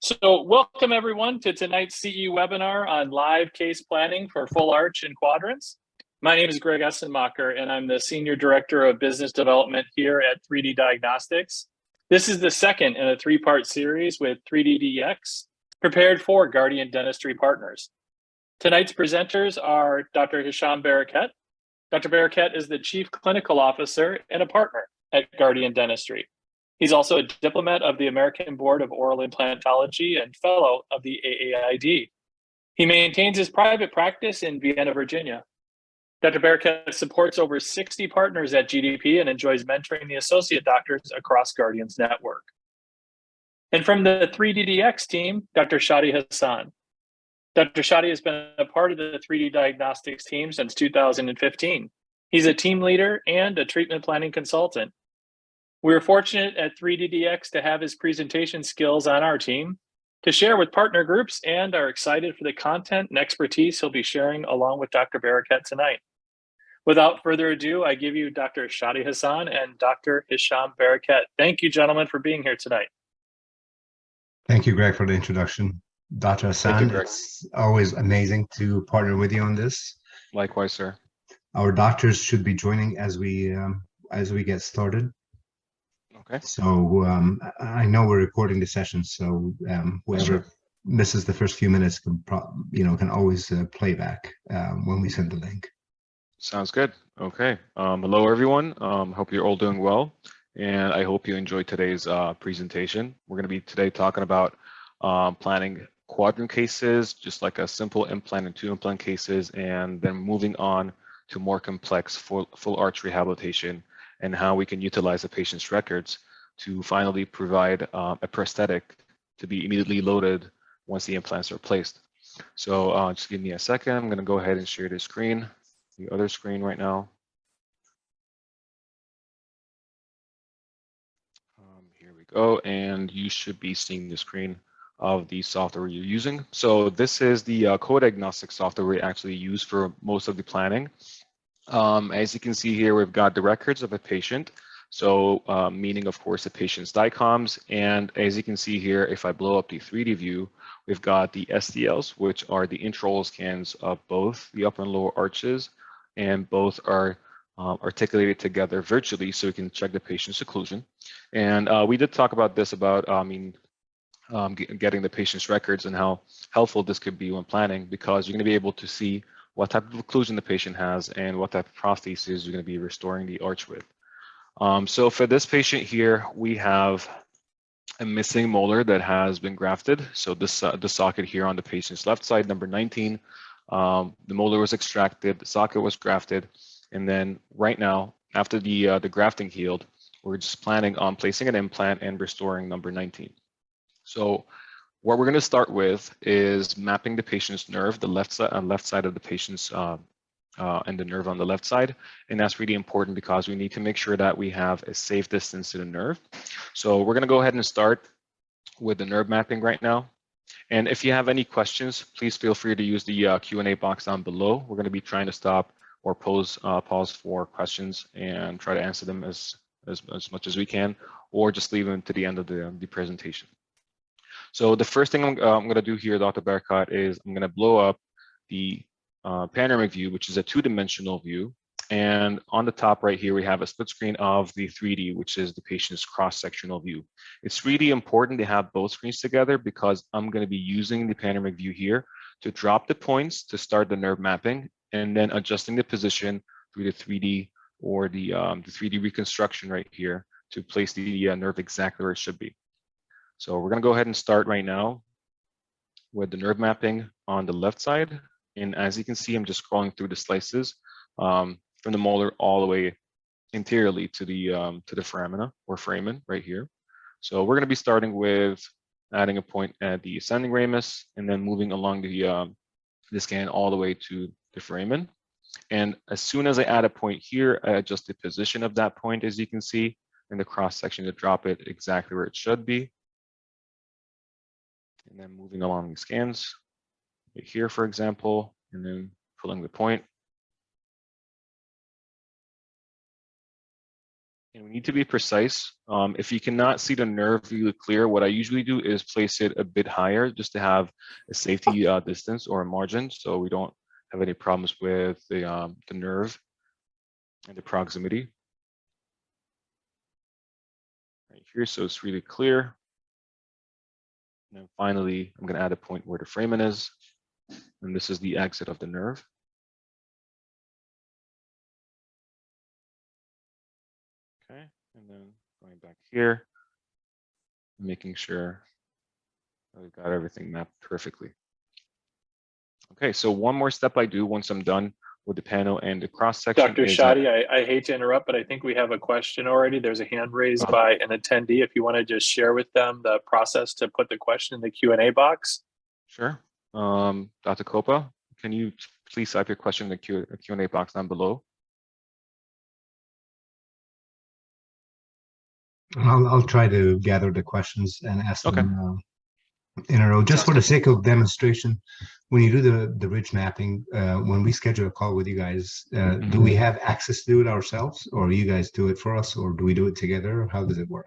So welcome everyone to tonight's CE webinar on live case planning for full arch and quadrants. My name is Greg Essenmacher and I'm the Senior Director of Business Development here at 3D Diagnostics. This is the second in a three-part series with 3DDX, prepared for Guardian Dentistry partners. Tonight's presenters are Dr. Hisham Barakat. Dr. Barakat is the Chief Clinical Officer and a partner at Guardian Dentistry. He's also a diplomat of the American Board of Oral Implantology and fellow of the AAID. He maintains his private practice in Vienna, Virginia. Dr. Barakat supports over 60 partners at GDP and enjoys mentoring the associate doctors across Guardian's network. And from the 3DDX team, Dr. Shadi Hassan. Dr. Shadi has been a part of the 3D Diagnostics team since 2015. He's a team leader and a treatment planning consultant. We are fortunate at 3DDX to have his presentation skills on our team to share with partner groups and are excited for the content and expertise he'll be sharing along with Dr. Barakat tonight. Without further ado, I give you Dr. Shadi Hassan and Dr. Hisham Barakat. Thank you, gentlemen, for being here tonight. Thank you, Greg, for the introduction. Dr. Hassan, it's always amazing to partner with you on this. Likewise, sir. Our doctors should be joining as we get started. Okay. So I know we're recording the session, so whoever misses the first few minutes can always play back when we send the link. Sounds good. Okay. Hello, everyone. Hope you're all doing well, and I hope you enjoyed today's presentation. We're going to be today talking about planning quadrant cases, just like a simple implant and two implant cases, and then moving on to more complex full arch rehabilitation, and how we can utilize the patient's records to finally provide a prosthetic to be immediately loaded once the implants are placed. So just give me a second. I'm going to go ahead and share the screen, the other screen right now. Here we go, and you should be seeing the screen of the software you're using. So this is the co-diagnostic software we actually use for most of the planning. As you can see here, we've got the records of a patient. So meaning, of course, the patient's DICOMs. And as you can see here, if I blow up the 3D view, we've got the STLs, which are the intraoral scans of both the upper and lower arches, and both are articulated together virtually so we can check the patient's occlusion. And we did talk about this, about getting the patient's records and how helpful this could be when planning, because you're going to be able to see what type of occlusion the patient has and what type of prosthesis you're going to be restoring the arch with. So for this patient here, we have a missing molar that has been grafted. So this the socket here on the patient's left side, number 19, the molar was extracted, the socket was grafted, and then right now, after the grafting healed, we're just planning on placing an implant and restoring number 19. So what we're going to start with is mapping the patient's nerve, the left side of the patient's and the nerve on the left side. And that's really important because we need to make sure that we have a safe distance to the nerve. So we're going to go ahead and start with the nerve mapping right now. And if you have any questions, please feel free to use the Q&A box down below. We're going to be trying to stop or pause for questions and try to answer them as much as we can, or just leave them to the end of the presentation. So the first thing I'm going to do here, Dr. Barakat, is I'm going to blow up the panoramic view, which is a two-dimensional view. And on the top right here, we have a split screen of the 3D, which is the patient's cross-sectional view. It's really important to have both screens together because I'm going to be using the panoramic view here to drop the points to start the nerve mapping, and then adjusting the position through the 3D or the 3D reconstruction right here to place the nerve exactly where it should be. So we're going to go ahead and start right now with the nerve mapping on the left side. And as you can see, I'm just scrolling through the slices from the molar all the way interiorly to the foramina or foramen right here. So we're going to be starting with adding a point at the ascending ramus and then moving along the scan all the way to the foramen. And as soon as I add a point here, I adjust the position of that point, as you can see, in the cross section to drop it exactly where it should be. And then moving along the scans right here, for example, and then pulling the point. And we need to be precise. If you cannot see the nerve really clear, what I usually do is place it a bit higher just to have a safety distance or a margin, so we don't have any problems with the nerve and the proximity. Right here, so it's really clear. And then finally, I'm going to add a point where the foramen is, and this is the exit of the nerve. Okay, and then going back here, making sure we've got everything mapped perfectly. Okay, so one more step I do once I'm done with the panel and the cross section. Dr. Shadi, I hate to interrupt, but I think we have a question already. There's a hand raised by an attendee. If you want to just share with them the process to put the question in the Q&A box. Sure. Dr. Copa, can you please type your question in the Q&A box down below? I'll try to gather the questions and ask them in a row. Just for the sake of demonstration, when you do the ridge mapping, when we schedule a call with you guys, do we have access to do it ourselves, or you guys do it for us, or do we do it together? How does it work?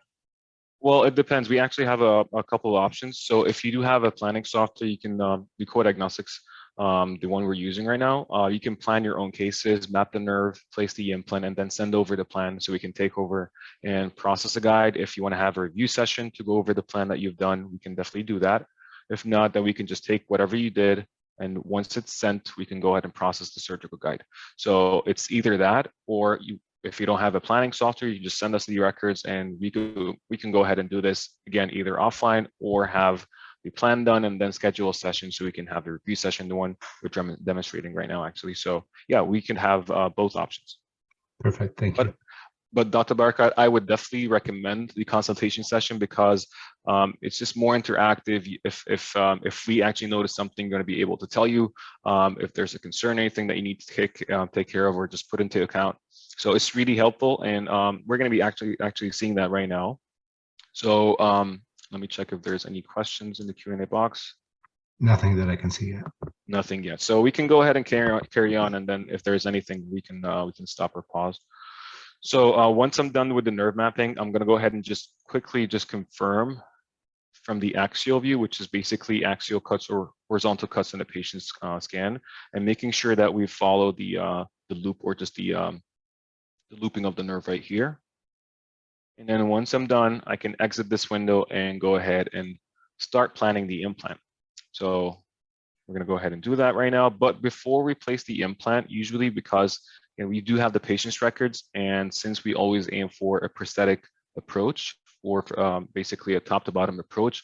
Well, it depends. We actually have a couple of options. So if you do have a planning software, you can do co-diagnostics, the one we're using right now. You can plan your own cases, map the nerve, place the implant, and then send over the plan so we can take over and process a guide. If you want to have a review session to go over the plan that you've done, we can definitely do that. If not, then we can just take whatever you did, and once it's sent, we can go ahead and process the surgical guide. So it's either that, or if you don't have a planning software, you just send us the records, and we can go ahead and do this again, either offline or have the plan done and then schedule a session so we can have the review session, the one which I'm demonstrating right now, actually. So yeah, we can have both options. Perfect, thank you. But Dr. Barakat, I would definitely recommend the consultation session because it's just more interactive. If we actually notice something, we're going to be able to tell you if there's a concern, anything that you need to take care of or just put into account. So it's really helpful, and we're going to be actually seeing that right now. So let me check if there's any questions in the Q&A box. Nothing that I can see yet. Nothing yet. So we can go ahead and carry on, and then if there's anything, we can stop or pause. So once I'm done with the nerve mapping, I'm going to go ahead and just quickly confirm from the axial view, which is basically axial cuts or horizontal cuts in the patient's scan, and making sure that we follow the loop or just the looping of the nerve right here. And then once I'm done, I can exit this window and go ahead and start planning the implant. So we're going to go ahead and do that right now. But before we place the implant, usually because we do have the patient's records, and since we always aim for a prosthetic approach or basically a top to bottom approach,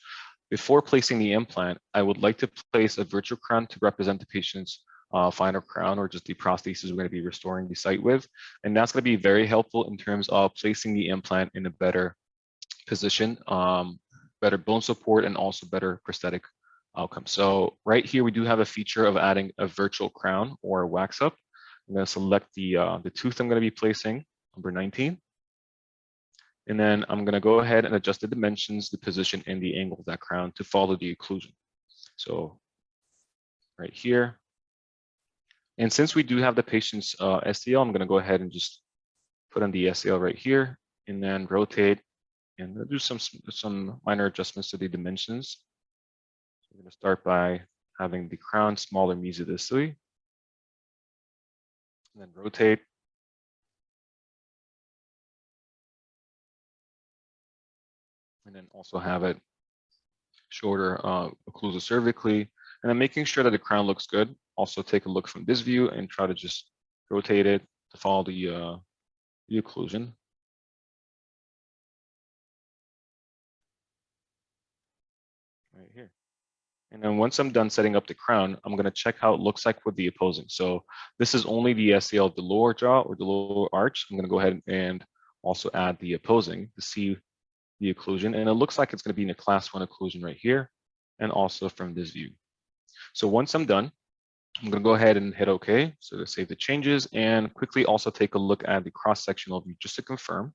before placing the implant, I would like to place a virtual crown to represent the patient's final crown, or just the prosthesis we're going to be restoring the site with. And that's going to be very helpful in terms of placing the implant in a better position, better bone support, and also better prosthetic outcome. So right here, we do have a feature of adding a virtual crown or a wax up. I'm going to select the tooth I'm going to be placing, number 19. And then I'm going to go ahead and adjust the dimensions, the position, and the angle of that crown to follow the occlusion. So right here. And since we do have the patient's STL, I'm going to go ahead and just put on the STL right here, and then rotate, and do some minor adjustments to the dimensions. So I'm going to start by having the crown smaller mesodistally, and then rotate. And then also have it shorter occlusal cervically, and then making sure that the crown looks good. Also take a look from this view and try to just rotate it to follow the occlusion. Right here. And then once I'm done setting up the crown, I'm going to check how it looks like with the opposing. So this is only the SCL of the lower jaw or the lower arch. I'm going to go ahead and also add the opposing to see the occlusion. And it looks like it's going to be in a class 1 occlusion right here, and also from this view. So once I'm done, I'm going to go ahead and hit OK. So to save the changes, and quickly also take a look at the cross-sectional view just to confirm.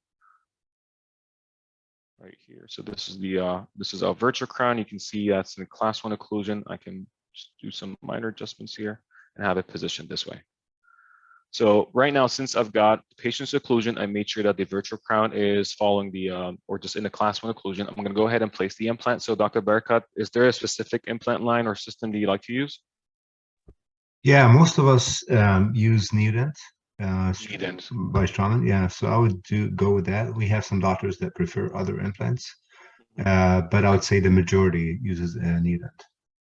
Right here. So this is a virtual crown. You can see that's in a class 1 occlusion. I can just do some minor adjustments here and have it positioned this way. So right now, since I've got patient's occlusion, I made sure that the virtual crown is following the, or just in the class 1 occlusion. I'm going to go ahead and place the implant. So Dr. Barakat, is there a specific implant line or system that you like to use? Yeah, most of us use Neodent Neodent. by Straumann. Yeah, so I would go with that. We have some doctors that prefer other implants, but I would say the majority uses Neodent.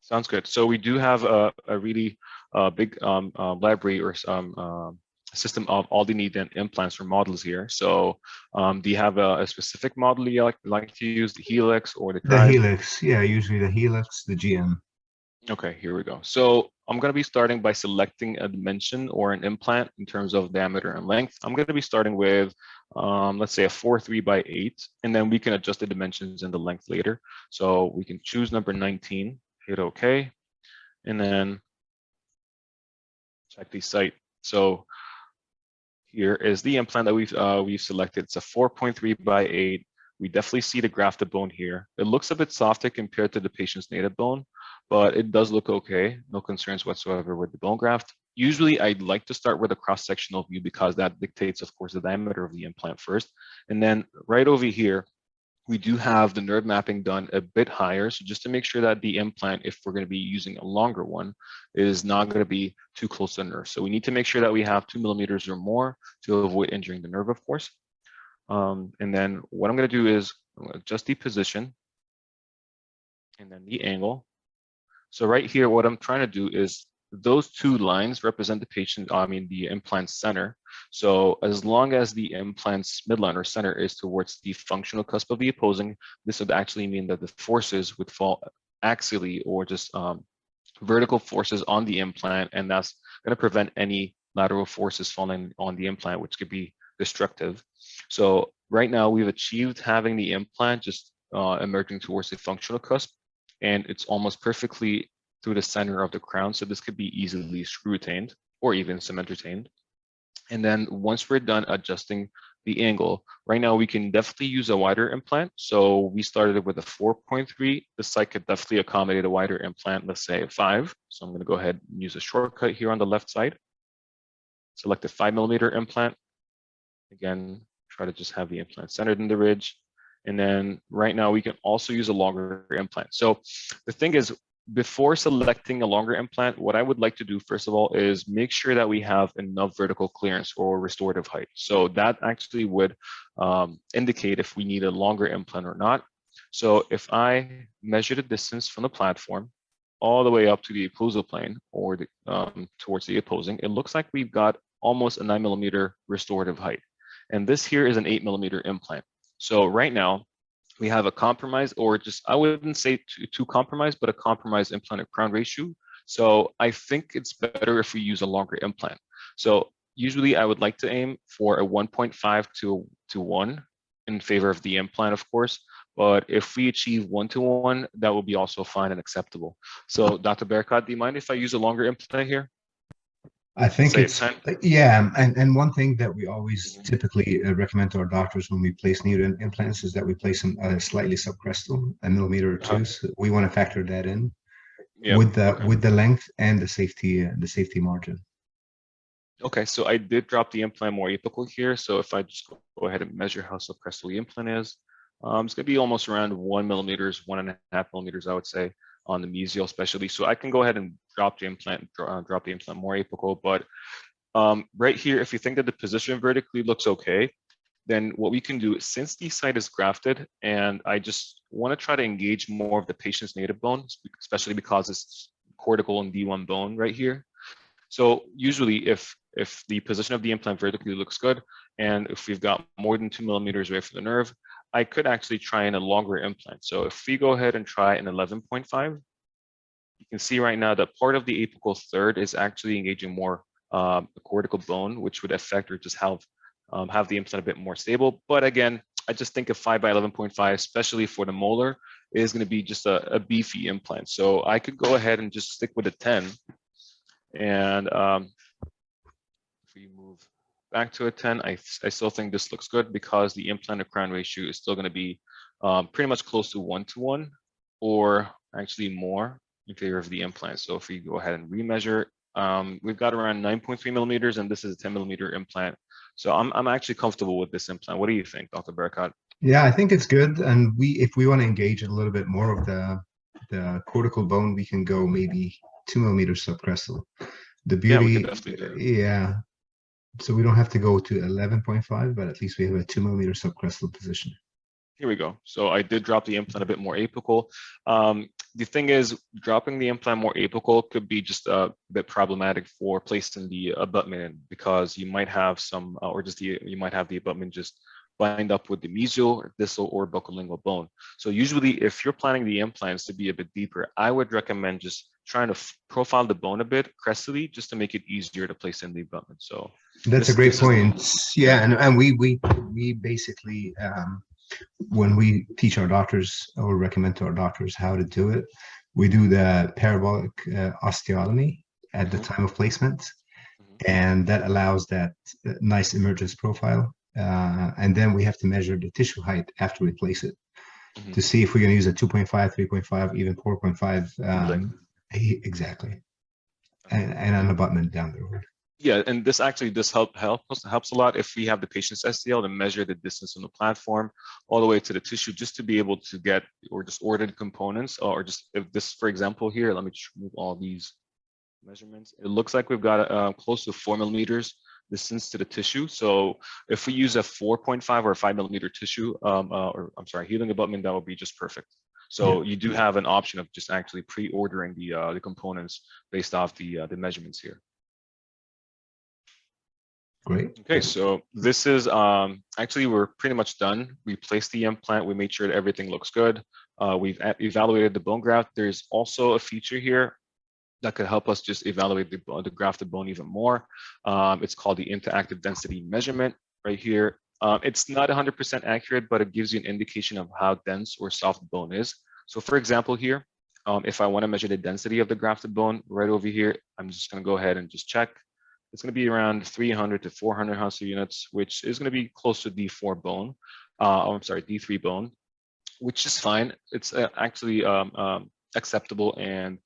Sounds good. So we do have a really big library or some system of all the Neodent implants or models here. So do you have a specific model you like to use, the Helix or the The Tribe? Helix, yeah, usually the Helix, the GM. Okay, here we go. So I'm going to be starting by selecting a dimension or an implant in terms of diameter and length. I'm going to be starting with, let's say a 4.3 by 8, and then we can adjust the dimensions and the length later. So we can choose number 19, hit OK, and then check the site. So here is the implant that we've selected. It's a 4.3 by 8. We definitely see the grafted bone here. It looks a bit softer compared to the patient's native bone, but it does look okay. No concerns whatsoever with the bone graft. Usually I'd like to start with a cross-sectional view because that dictates, of course, the diameter of the implant first. And then right over here, we do have the nerve mapping done a bit higher. So just to make sure that the implant, if we're going to be using a longer one, is not going to be too close to the nerve. So we need to make sure that we have 2 millimeters or more to avoid injuring the nerve, of course. And then what I'm going to do is adjust the position and then the angle. So right here, what I'm trying to do is those 2 lines represent the patient, the implant center. So as long as the implant's midline or center is towards the functional cusp of the opposing, this would actually mean that the forces would fall axially or just vertical forces on the implant, and that's going to prevent any lateral forces falling on the implant, which could be destructive. So right now we've achieved having the implant just emerging towards the functional cusp, and it's almost perfectly through the center of the crown. So this could be easily screw retained or even cement retained. And then once we're done adjusting the angle, right now we can definitely use a wider implant. So we started with a 4.3. The site could definitely accommodate a wider implant, let's say a 5. So I'm going to go ahead and use a shortcut here on the left side. Select a 5 millimeter implant. Again, try to just have the implant centered in the ridge. And then right now we can also use a longer implant. So the thing is, before selecting a longer implant, what I would like to do, first of all, is make sure that we have enough vertical clearance or restorative height. So that actually would indicate if we need a longer implant or not. So if I measure the distance from the platform all the way up to the occlusal plane or towards the opposing, it looks like we've got almost a 9 millimeter restorative height. And this here is an 8 millimeter implant. So right now, we have a compromise, or just, I wouldn't say too compromised, but a compromised implant to crown ratio. So I think it's better if we use a longer implant. So usually I would like to aim for a 1.5 to 1 in favor of the implant, of course. But if we achieve 1-to-1, that will be also fine and acceptable. So Dr. Barakat, do you mind if I use a longer implant here? I think Say it's 10. yeah, and one thing that we always typically recommend to our doctors when we place new implants is that we place them slightly subcrestal, a millimeter or two. So we want to factor that in with the length and the safety margin. Okay, so I did drop the implant more apical here. So if I just go ahead and measure how subcrestal the implant is, it's going to be almost around 1 millimeters, 1.5 millimeters, I would say, on the mesial especially. So I can go ahead and drop the implant more apical. But right here, if you think that the position vertically looks okay, then what we can do, since the site is grafted, and I just want to try to engage more of the patient's native bone, especially because it's cortical and D1 bone right here. So usually if the position of the implant vertically looks good, and if we've got more than 2 millimeters away from the nerve, I could actually try in a longer implant. So if we go ahead and try an 11.5, you can see right now that part of the apical third is actually engaging more the cortical bone, which would affect or just have the implant a bit more stable. But again, I just think a 5 by 11.5, especially for the molar, is going to be just a beefy implant. So I could go ahead and just stick with a 10. And if we move back to a 10, I still think this looks good because the implant to crown ratio is still going to be pretty much close to 1-to-1, or actually more in favor of the implant. So if we go ahead and remeasure, We've got around 9.3 millimeters, and this is a 10 millimeter implant. So I'm actually comfortable with this implant. What do you think, Dr. Barakat? Yeah, I think it's good. And if we want to engage a little bit more of the cortical bone, we can go maybe 2 millimeters subcrestal. The Yeah, we can beauty, definitely do it. yeah. So we don't have to go to 11.5, but at least we have a 2 millimeter subcrestal position. Here we go. So I did drop the implant a bit more apical. The thing is, dropping the implant more apical could be just a bit problematic for placing the abutment in, because you might have some, you might have the abutment just bind up with the mesial, or distal, or buccolingual bone. So usually, if you're planning the implants to be a bit deeper, I would recommend just trying to profile the bone a bit crestally, just to make it easier to place in the abutment. So that's a great point. Yeah, and we basically when we teach our doctors or recommend to our doctors how to do it, we do the parabolic osteotomy at the time of placement, and that allows that nice emergence profile. And then we have to measure the tissue height after we place it to see if we're going to use a 2.5, 3.5, even 4.5. Exactly. And an abutment down the road. Yeah, and this actually helps a lot if we have the patient's STL to measure the distance from the platform all the way to the tissue, just to be able to get or just order the components, or just if this, for example, here, let me just remove all these measurements. It looks like we've got close to 4 millimeters distance to the tissue. So if we use a 4.5 or a 5 millimeter tissue, or I'm sorry, healing abutment, that would be just perfect. So you do have an option of just actually pre-ordering the components based off the measurements here. Great. Okay, so this is actually, we're pretty much done. We placed the implant. We made sure that everything looks good. We've evaluated the bone graft. There's also a feature here that could help us just evaluate the grafted bone even more. It's called the interactive density measurement right here. It's not 100% accurate, but it gives you an indication of how dense or soft the bone is. So for example here, if I want to measure the density of the grafted bone right over here, I'm just going to go ahead and just check. It's going to be around 300 to 400 Hauser units, which is going to be close to D4 bone. I'm sorry, D3 bone, which is fine. It's actually acceptable, and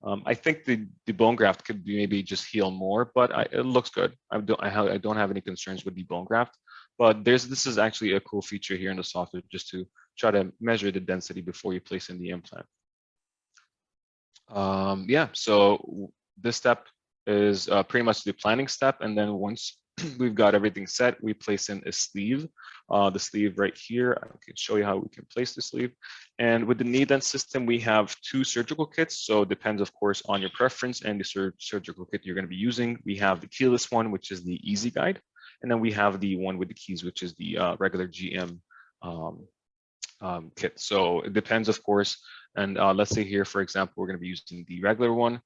I think the bone graft could be maybe just heal more, but it looks good. I don't have any concerns with the bone graft, but this is actually a cool feature here in the software, just to try to measure the density before you place in the implant. Yeah, so this step is pretty much the planning step, and then once we've got everything set, we place in a sleeve. The sleeve right here, I can show you how we can place the sleeve. And with the knee dent system, we have 2 surgical kits. So it depends, of course, on your preference and the surgical kit you're going to be using. We have the keyless one, which is the Easy Guide, and then we have the one with the keys, which is the regular GM kit. So it depends, of course. And let's say here, for example, we're going to be using the regular one.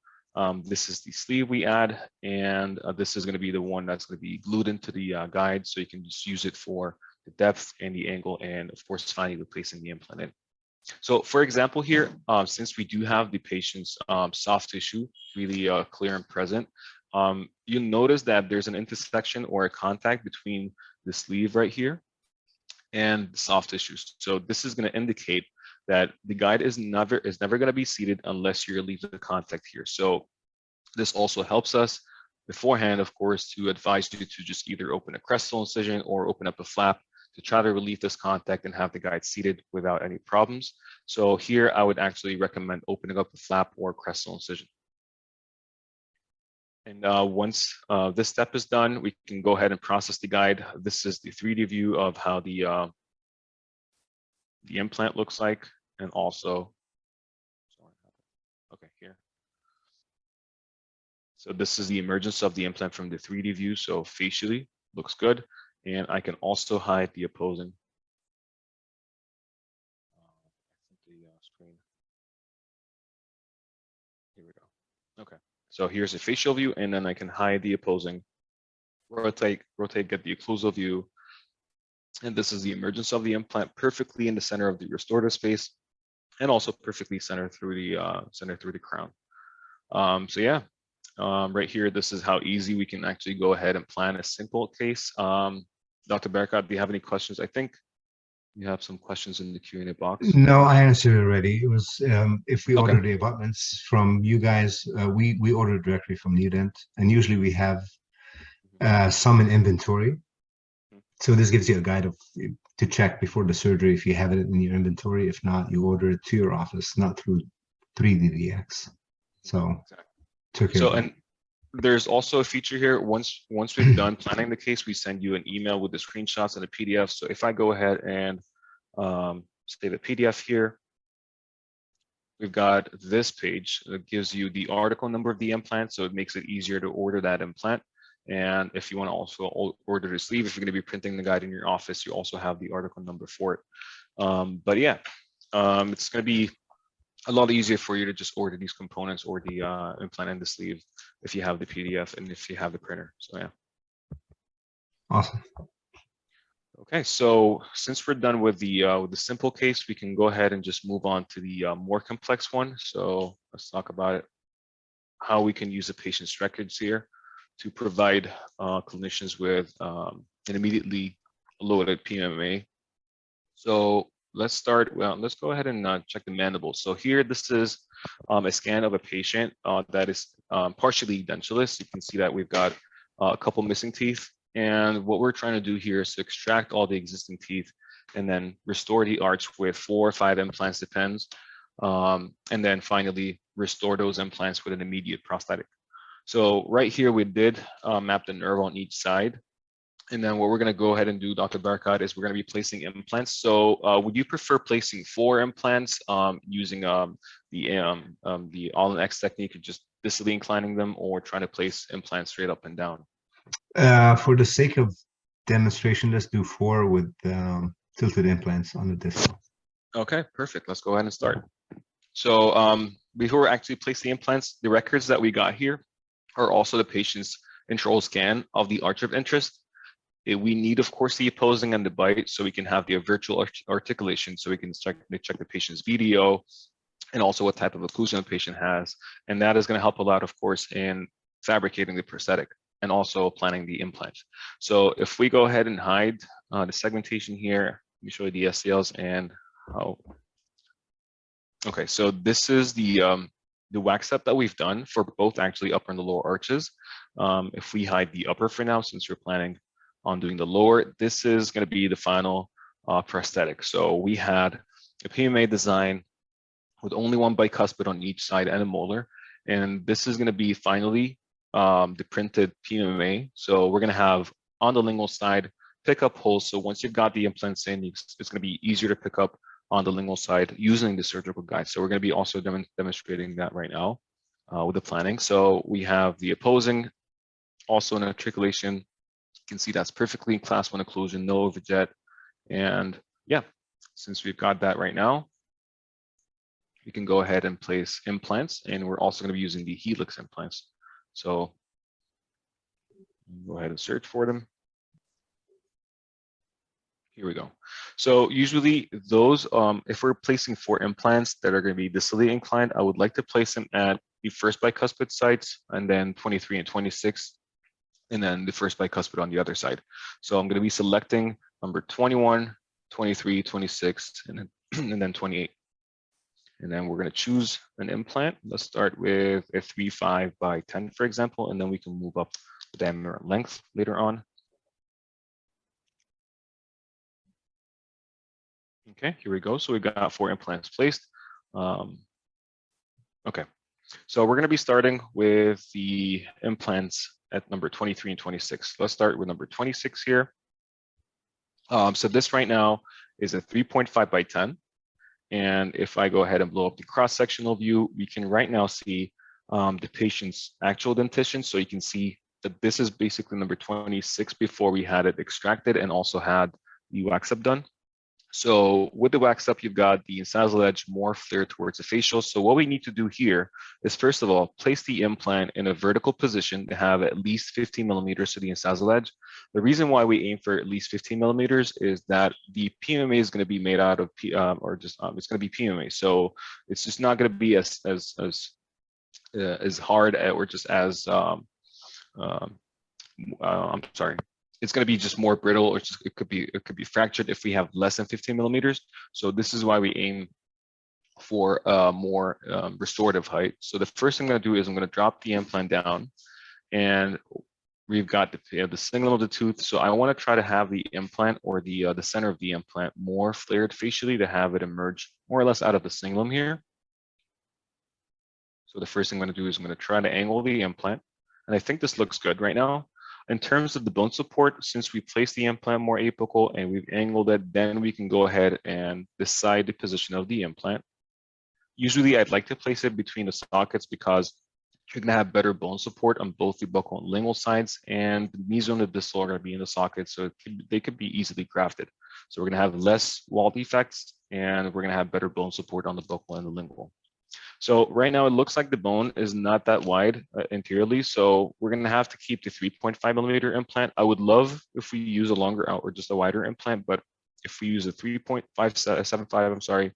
This is the sleeve we add, and this is going to be the one that's going to be glued into the guide, so you can just use it for the depth and the angle, and of course, finally replacing the implant in. So for example here, since we do have the patient's soft tissue really clear and present, you'll notice that there's an intersection or a contact between the sleeve right here and the soft tissues. So this is going to indicate that the guide is never going to be seated unless you leave the contact here. So this also helps us beforehand, of course, to advise you to just either open a crestal incision or open up a flap to try to relieve this contact and have the guide seated without any problems. So here I would actually recommend opening up a flap or crestal incision. And once this step is done, we can go ahead and process the guide. This is the 3D view of how the implant looks like. And also, okay, here. So this is the emergence of the implant from the 3D view. So facially looks good. And I can also hide the opposing screen. Here we go. Okay. So here's a facial view, and then I can hide the opposing, rotate, get the occlusal view. And this is the emergence of the implant perfectly in the center of the restorative space, and also perfectly centered through the crown. So yeah, right here, this is how easy we can actually go ahead and plan a simple case. Dr. Barakat, do you have any questions? I think You have some questions in the Q&A box. No, I answered already. It was if we Okay. order the abutments from you guys, we order directly from Newdent, and usually we have some in inventory. So this gives you a guide of to check before the surgery if you have it in your inventory. If not, you order it to your office, not through 3DDX. So Exactly. took care So of that. and there's also a feature here. Once we've done planning the case, we send you an email with the screenshots and a PDF. So if I go ahead and save a PDF here, we've got this page that gives you the article number of the implant, so it makes it easier to order that implant. And if you want to also order the sleeve, if you're going to be printing the guide in your office, you also have the article number for it. But yeah, it's going to be a lot easier for you to just order these components or the implant and the sleeve if you have the PDF and if you have the printer. So yeah. Awesome. Okay, so since we're done with the simple case, we can go ahead and just move on to the more complex one. So let's talk about it, how we can use the patient's records here to provide clinicians with an immediately loaded PMA. So let's start. Well, let's go ahead and check the mandible. So here, this is a scan of a patient that is partially dentulous. You can see that we've got a couple missing teeth. And what we're trying to do here is to extract all the existing teeth and then restore the arch with 4 or 5 implants, depends. And then finally restore those implants with an immediate prosthetic. So right here, we did map the nerve on each side. And then what we're going to go ahead and do, Dr. Barakat, is we're going to be placing implants. So would you prefer placing 4 implants using the all-in-X technique of just distally inclining them, or trying to place implants straight up and down? For the sake of demonstration, let's do 4 with tilted implants on the disc. Okay, perfect. Let's go ahead and start. So before we actually place the implants, the records that we got here are also the patient's intraoral scan of the arch of interest. We need, of course, the opposing and the bite, so we can have the virtual articulation, so we can check the patient's VDO and also what type of occlusion the patient has. And that is going to help a lot, of course, in fabricating the prosthetic and also planning the implant. So if we go ahead and hide the segmentation here, let me show you the SCLs and how. Okay, so this is the wax up that we've done for both actually upper and the lower arches. If we hide the upper for now, since we're planning on doing the lower, this is going to be the final prosthetic. So we had a PMA design with only 1 bicuspid on each side and a molar, and this is going to be finally the printed PMA. So we're going to have on the lingual side pickup holes. So once you've got the implants in, it's going to be easier to pick up on the lingual side using the surgical guide. So we're going to be also demonstrating that right now with the planning. So we have the opposing, also an articulation. You can see that's perfectly class 1 occlusion, no overjet. And yeah, since we've got that right now, we can go ahead and place implants, and we're also going to be using the helix implants. So go ahead and search for them. Here we go. So usually those, if we're placing 4 implants that are going to be distally inclined, I would like to place them at the first bicuspid sites, and then 23 and 26, and then the first bicuspid on the other side. So I'm going to be selecting number 21, 23, 26, and then 28. And then we're going to choose an implant. Let's start with a 3.5 by 10, for example, and then we can move up the diameter and length later on. Okay, here we go. So we've got 4 implants placed. Okay, so we're going to be starting with the implants at number 23 and 26. Let's start with number 26 here. So this right now is a 3.5 by 10. And if I go ahead and blow up the cross-sectional view, we can right now see the patient's actual dentition. So you can see that this is basically number 26 before we had it extracted and also had the wax up done. So with the wax up, you've got the incisal edge more flared towards the facial. So what we need to do here is, first of all, place the implant in a vertical position to have at least 15 millimeters to the incisal edge. The reason why we aim for at least 15 millimeters is that the PMA is going to be made out of, it's going to be PMA. So it's just not going to be as hard or just as, I'm sorry, it's going to be just more brittle, or just, it could be fractured if we have less than 15 millimeters. So this is why we aim for more restorative height. So the first thing I'm going to do is I'm going to drop the implant down, and we've got the cingulum of the tooth. So I want to try to have the implant, or the center of the implant, more flared facially, to have it emerge more or less out of the cingulum here. So the first thing I'm going to do is I'm going to try to angle the implant, and I think this looks good right now. In terms of the bone support, since we placed the implant more apical and we've angled it, then we can go ahead and decide the position of the implant. Usually I'd like to place it between the sockets because you're going to have better bone support on both the buccal and lingual sides, and the mesial and the distal are going to be in the socket, so they could be easily grafted. So we're going to have less wall defects, and we're going to have better bone support on the buccal and the lingual. So right now it looks like the bone is not that wide anteriorly, so we're going to have to keep the 3.5 millimeter implant. I would love if we use a longer out or just a wider implant, but if we use a 3.575, I'm sorry,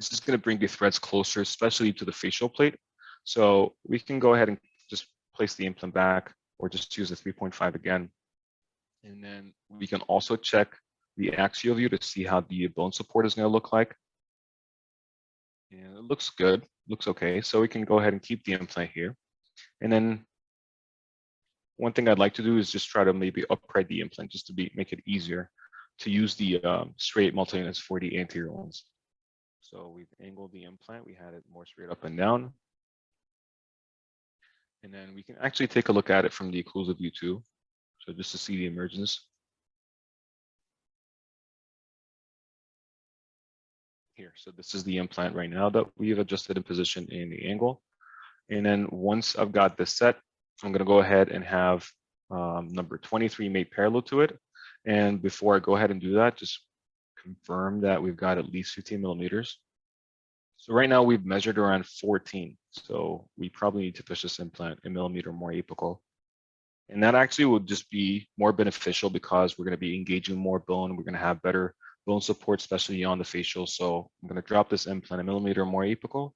this is going to bring the threads closer, especially to the facial plate. So we can go ahead and just place the implant back, or just use the 3.5 again. And then we can also check the axial view to see how the bone support is going to look like. And it looks good, looks okay. So we can go ahead and keep the implant here. And then one thing I'd like to do is just try to maybe upright the implant, just to make it easier to use the straight multi-units for the anterior ones. So we've angled the implant, we had it more straight up and down. And then we can actually take a look at it from the occlusal view too. So just to see the emergence. Here, so this is the implant right now that we've adjusted in position in the angle. And then once I've got this set, I'm going to go ahead and have number 23 made parallel to it. And before I go ahead and do that, just confirm that we've got at least 15 millimeters. So right now we've measured around 14. So we probably need to push this implant a millimeter more apical. And that actually would just be more beneficial because we're going to be engaging more bone. We're going to have better bone support, especially on the facial. So I'm going to drop this implant a millimeter more apical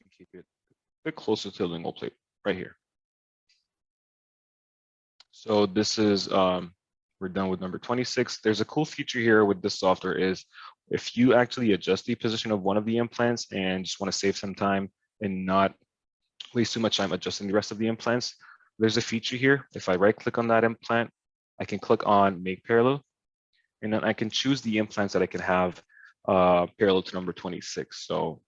and keep it a bit closer to the lingual plate right here. So this is, we're done with number 26. There's a cool feature here with this software is if you actually adjust the position of one of the implants and just want to save some time and not waste too much time adjusting the rest of the implants, there's a feature here. If I right click on that implant, I can click on make parallel, and then I can choose the implants that I can have parallel to number 26. So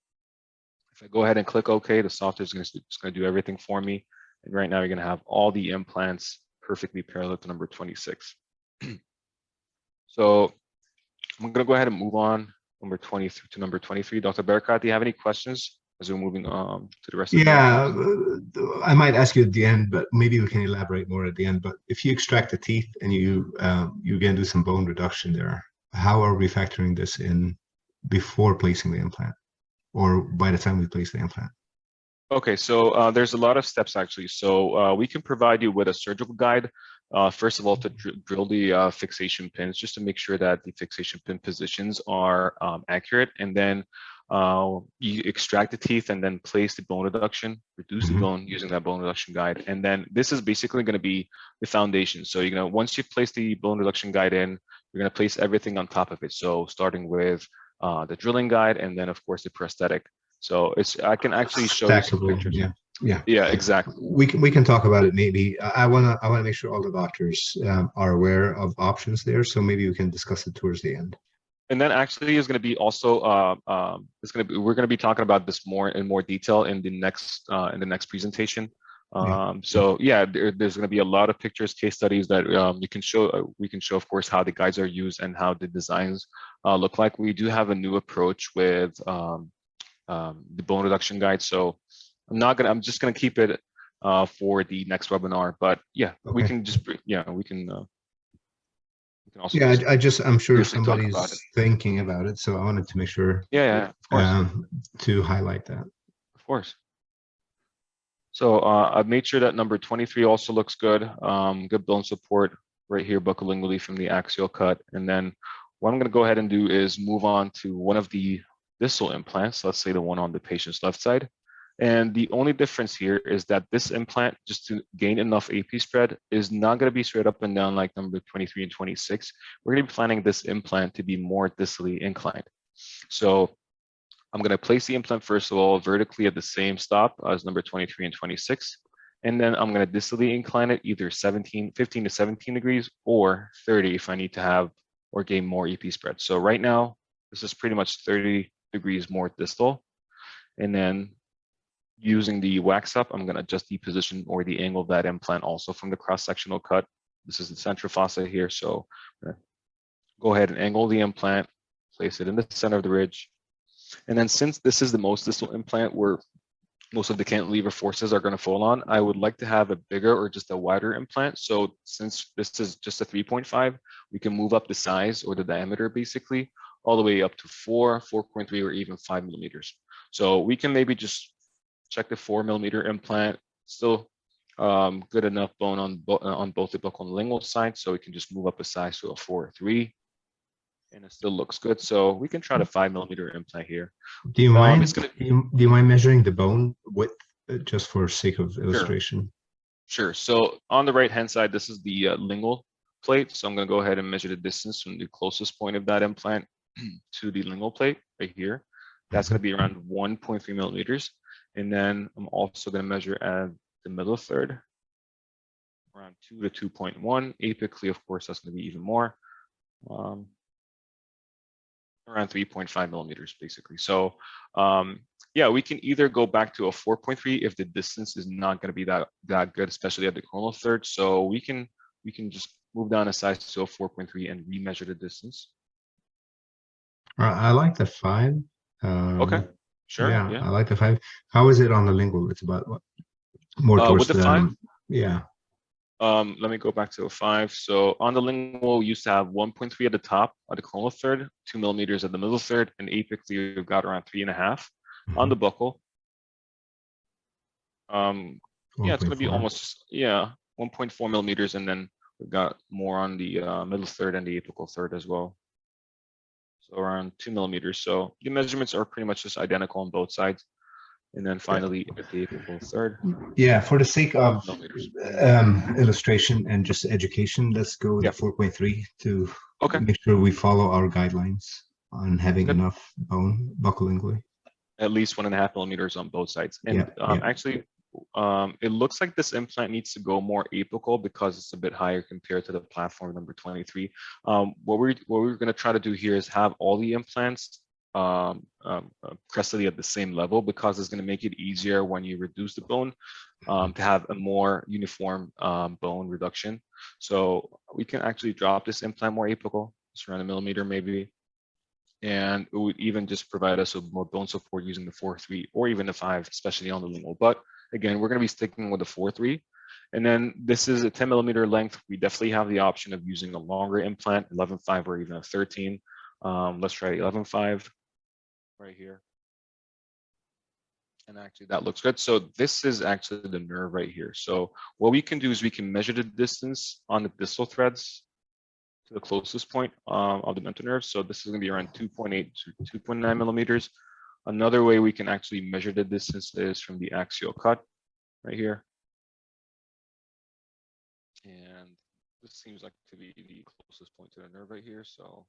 if I go ahead and click OK, the software is going to do everything for me. And right now you're going to have all the implants perfectly parallel to number 26. So I'm going to go ahead and move on number 23 to number 23. Dr. Barakat, do you have any questions as we're moving to the rest of the I might ask you at the end, but maybe we can elaborate more at the end. But if you extract the teeth and you again do some bone reduction there, how are we factoring this in before placing the implant, or by the time we place the implant? Okay, so there's a lot of steps actually. So we can provide you with a surgical guide. First of all, to drill the fixation pins, just to make sure that the fixation pin positions are accurate. And then you extract the teeth and then place the bone reduction, reduce the bone using that bone reduction guide. And then this is basically going to be the foundation. So you're going to, once you place the bone reduction guide in, you're going to place everything on top of it. So starting with the drilling guide, and then of course the prosthetic. So I can actually show you some pictures. Yeah, exactly. We can talk about it maybe. I wanna make sure all the doctors are aware of options there. So maybe we can discuss it towards the end. And then actually is going to be also we're going to be talking about this in more detail in the next presentation. So yeah, there's going to be a lot of pictures, case studies that we can show of course how the guides are used and how the designs look like. We do have a new approach with the bone reduction guide. So I'm just going to keep it for the next webinar, but yeah, we can just, we can also. Yeah, I'm sure somebody's thinking about it. So I wanted to make sure. Yeah, of course. To highlight that. Of course. So I've made sure that number 23 also looks good. Good bone support right here, buccolingually from the axial cut. And then what I'm going to go ahead and do is move on to one of the distal implants. Let's say the one on the patient's left side. And the only difference here is that this implant, just to gain enough AP spread, is not going to be straight up and down like number 23 and 26. We're going to be planning this implant to be more distally inclined. So I'm going to place the implant, first of all, vertically at the same stop as number 23 and 26. And then I'm going to distally incline it either 15 to 17 degrees or 30 if I need to have or gain more EP spread. So right now, this is pretty much 30 degrees more distal. And then using the wax up, I'm going to adjust the position or the angle of that implant also from the cross-sectional cut. This is the central fossa here. So I'm going to go ahead and angle the implant, place it in the center of the ridge. And then since this is the most distal implant where most of the cantilever forces are going to fall on, I would like to have a bigger or just a wider implant. So since this is just a 3.5, we can move up the size or the diameter basically all the way up to 4, 4.3, or even 5 millimeters. So we can maybe just check the 4 millimeter implant, still good enough bone on both the buccal and lingual side. So we can just move up a size to a 4.3. And it still looks good. So we can try the 5 millimeter implant here. Do you mind? Gonna... do you mind measuring the bone width just for sake of illustration? Sure. So on the right hand side, this is the lingual plate. So I'm going to go ahead and measure the distance from the closest point of that implant to the lingual plate right here. That's going to be around 1.3 millimeters. And then I'm also going to measure at the middle third, around 2 to 2.1. Apically, of course, that's going to be even more. Around 3.5 millimeters, basically. So yeah, we can either go back to a 4.3 if the distance is not going to be that good, especially at the coronal third. So we can just move down a size to a 4.3 and remeasure the distance. I like the 5. Okay, sure. Yeah, I like the 5. How is it on the lingual? It's about what? More towards with the 5. Yeah. Let me go back to a 5. So on the lingual, we used to have 1.3 at the top at the coronal third, 2 millimeters at the middle third, and apically we've got around 3.5 on the buccal. Yeah, it's going to be almost 1.4 millimeters, and then we've got more on the middle third and the apical third as well. So around 2 millimeters. So the measurements are pretty much just identical on both sides. And then finally at the apical third. Yeah, for the sake of illustration and just education, let's go with 4.3 to make sure we follow our guidelines on having enough bone buccolingually. At least 1.5 millimeters on both sides. And actually, it looks like this implant needs to go more apical because it's a bit higher compared to the platform number 23. What we're going to try to do here is have all the implants crestally at the same level, because it's going to make it easier when you reduce the bone to have a more uniform bone reduction. So we can actually drop this implant more apical, just around 1 millimeter maybe. And it would even just provide us with more bone support using the 4.3 or even the 5, especially on the lingual. But again, we're going to be sticking with the 4.3. And then this is a 10 millimeter length. We definitely have the option of using a longer implant, 11.5 or even a 13. Let's try 11.5 right here. And actually that looks good. So this is actually the nerve right here. So what we can do is we can measure the distance on the distal threads to the closest point of the mental nerve. So this is going to be around 2.8 to 2.9 millimeters. Another way we can actually measure the distance is from the axial cut right here. And this seems like to be the closest point to the nerve right here. So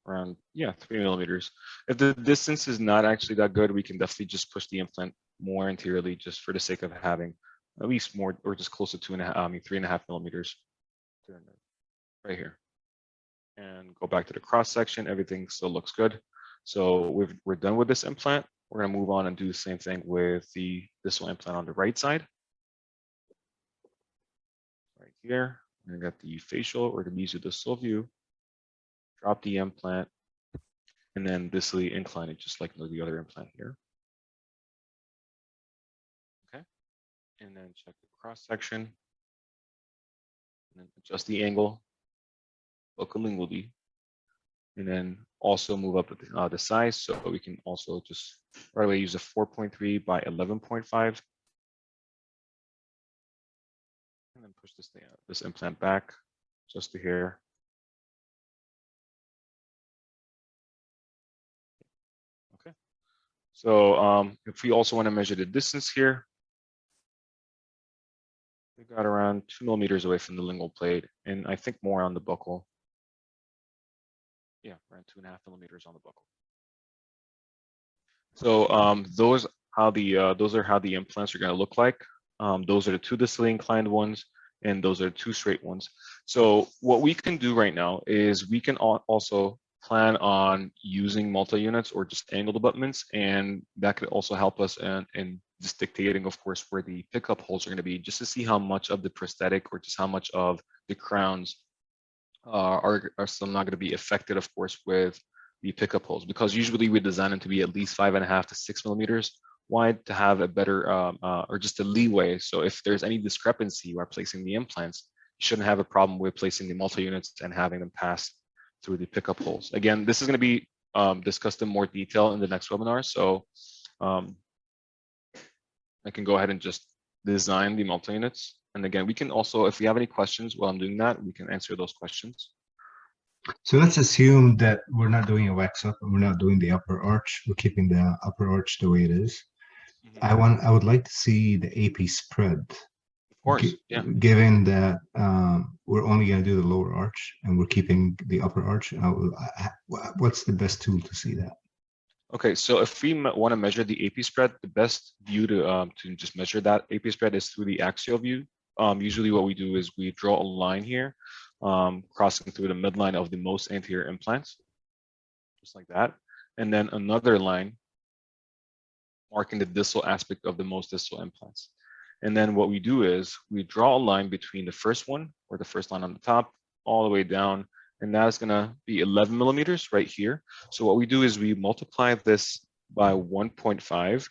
around 3 millimeters. If the distance is not actually that good, we can definitely just push the implant more anteriorly, just for the sake of having at least more, or just close to 3.5 millimeters right here. And go back to the cross section. Everything still looks good. So we're done with this implant. We're going to move on and do the same thing with this one implant on the right side. Right here, we're going to get the facial or the mesodistal view. Drop the implant, and then distally incline it just like the other implant here. Okay, and then check the cross section, and then adjust the angle buccolingually, and then also move up the size, so we can also just right away use a 4.3 by 11.5, and then push this implant back just to here. So if we also want to measure the distance here, we got around 2 millimeters away from the lingual plate, and I think more on the buccal. Yeah, around 2.5 millimeters on the buccal. So those are how the implants are going to look like. Those are the 2 distally inclined ones, and those are the 2 straight ones. So what we can do right now is we can also plan on using multi-units or just angled abutments, and that could also help us in just dictating, of course, where the pickup holes are going to be, just to see how much of the prosthetic or just how much of the crowns are still not going to be affected, of course, with the pickup holes, because usually we design them to be at least 5.5 to 6 millimeters wide to have a better or just a leeway. So if there's any discrepancy while placing the implants, you shouldn't have a problem with placing the multi-units and having them pass through the pickup holes. Again, this is going to be discussed in more detail in the next webinar. So I can go ahead and just design the multi-units. And again, we can also, if we have any questions while I'm doing that, we can answer those questions. So let's assume that we're not doing a wax up and we're not doing the upper arch. We're keeping the upper arch the way it is. I would like to see the AP spread. Of course, yeah. Given that we're only going to do the lower arch and we're keeping the upper arch, what's the best tool to see that? Okay, so if we want to measure the AP spread, the best view to just measure that AP spread is through the axial view. Usually what we do is we draw a line here, crossing through the midline of the most anterior implants, just like that. And then another line marking the distal aspect of the most distal implants. And then what we do is we draw a line between the first one, or the first line on the top, all the way down, and that is going to be 11 millimeters right here. So what we do is we multiply this by 1.5,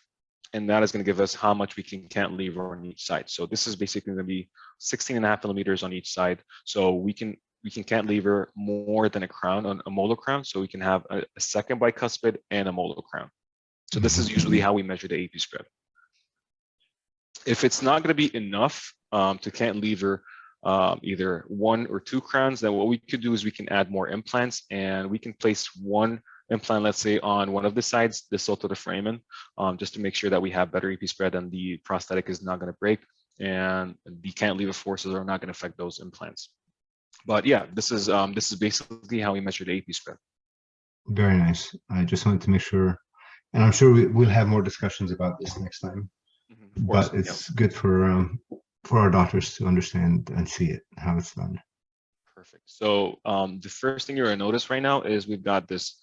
and that is going to give us how much we can cantilever on each side. So this is basically going to be 16.5 millimeters on each side. So we can cantilever more than a crown, on a molar crown. So we can have a second bicuspid and a molar crown. So this is usually how we measure the AP spread. If it's not going to be enough to cantilever either 1 or 2 crowns, then what we could do is we can add more implants, and we can place one implant, let's say, on one of the sides, distal to the foramen, just to make sure that we have better AP spread and the prosthetic is not going to break, and the cantilever forces are not going to affect those implants. But yeah, this is basically how we measure the AP spread. Very nice. I just wanted to make sure, and I'm sure we'll have more discussions about this next time. But it's good for our doctors to understand and see it, how it's done. Perfect. So the first thing you're going to notice right now is we've got this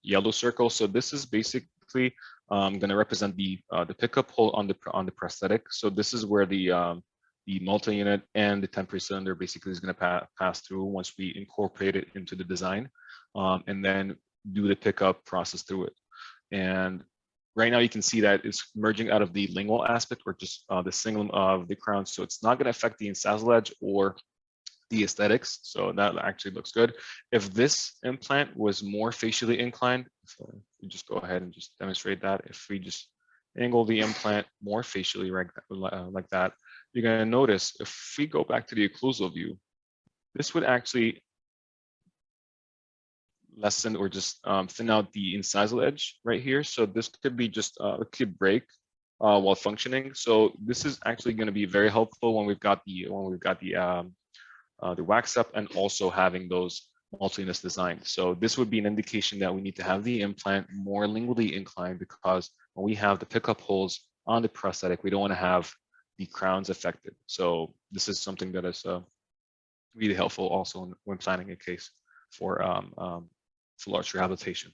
yellow circle. So this is basically going to represent the pickup hole on the prosthetic. So this is where the multi-unit and the temporary cylinder basically is going to pass through once we incorporate it into the design, and then do the pickup process through it. And right now you can see that it's merging out of the lingual aspect, or just the cingulum of the crown. So it's not going to affect the incisal edge or the aesthetics. So that actually looks good. If this implant was more facially inclined, so we just go ahead and just demonstrate that. If we just angle the implant more facially like that, you're going to notice if we go back to the occlusal view, this would actually lessen or just thin out the incisal edge right here. So this could be just it could break while functioning. So this is actually going to be very helpful when we've got the wax up and also having those multi-units designed. So this would be an indication that we need to have the implant more lingually inclined, because when we have the pickup holes on the prosthetic, we don't want to have the crowns affected. So this is something that is really helpful also when planning a case for full arch rehabilitation.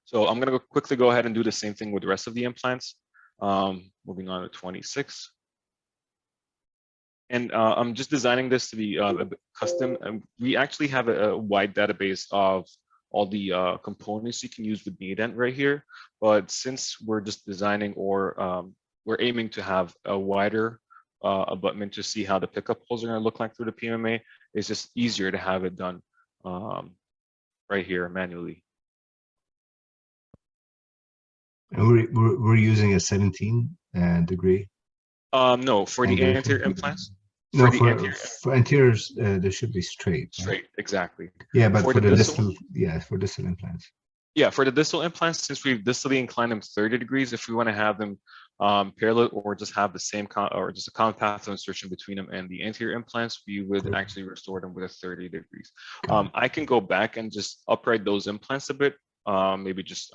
So I'm going to quickly go ahead and do the same thing with the rest of the implants. Moving on to 26. And I'm just designing this to be a bit custom. And we actually have a wide database of all the components you can use with Neodent right here. But since we're just designing, or we're aiming to have a wider abutment to see how the pickup holes are going to look like through the PMMA, it's just easier to have it done right here manually. And we're using a 17 degree. No, for the anterior implants. No, for anteriors, they should be straight. Straight, exactly. Yeah, but for the distal, yeah, for distal implants. Yeah, for the distal implants, since we've distally inclined them 30 degrees, if we want to have them parallel or just have the same or just a common path of insertion between them and the anterior implants, we would actually restore them with a 30 degrees. I can go back and just upright those implants a bit, maybe just